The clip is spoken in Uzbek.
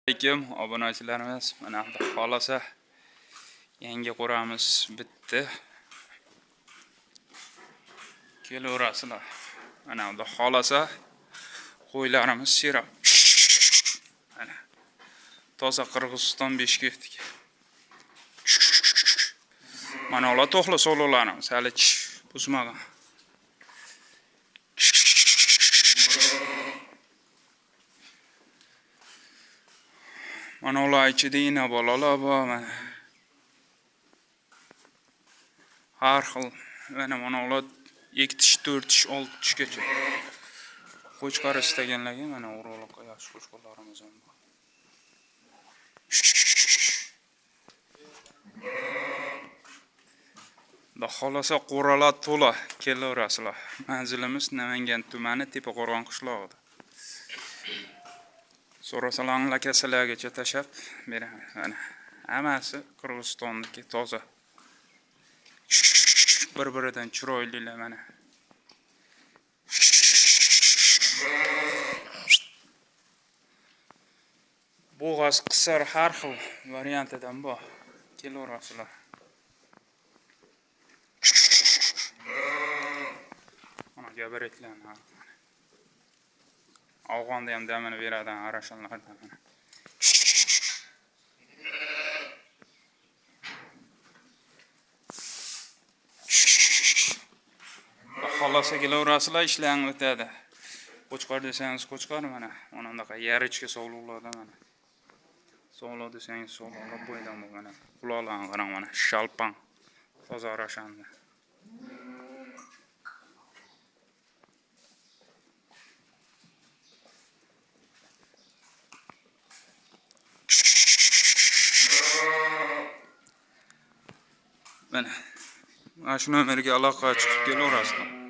Assalomu alaykum obunachilarimiz. Mana bu xolasa yangi qo'ramiz bitdi. Kelaverasizlar. Mana bu xolasa qo'ylarimiz sirab. Mana toza Qirg'iziston beshketdik. Mana ular to'xla sololarimiz hali buzmagan. Mana ular ichida ina bolalar bor mana. Har xil mana ular 2 tish, 4 tish, 6 tishgacha. Qo'chqar istaganlarga mana o'roqqa yaxshi qo'chqarlarimiz bor. Xudo xolasa qo'ralar to'la kelaverasizlar. Manzilimiz Namangan tumani Tepaqo'rg'on qishlog'ida. So'rasalarni kasallargacha tashab beraman. Mana hammasi Qirg'izistonniki toza. Bir-biridan chiroylilar mana. Bo'g'az qisar har xil variantidan bor. Kelaverasizlar. Mana gabaritlarni Afg'onda ham damini beradigan arashanlardan mana. Xolasa kelaverasizlar, ishlarni o'tadi. Qo'chqar desangiz qo'chqar mana. Unaqa yarichga sovliqlarda mana. Sovliq desangiz sovliqlar bo'ydan bu mana. Quloqlarni qarang mana, shalpan. Toza arashanda. Mana shu nomerga aloqa chiqib kelaverasizlar.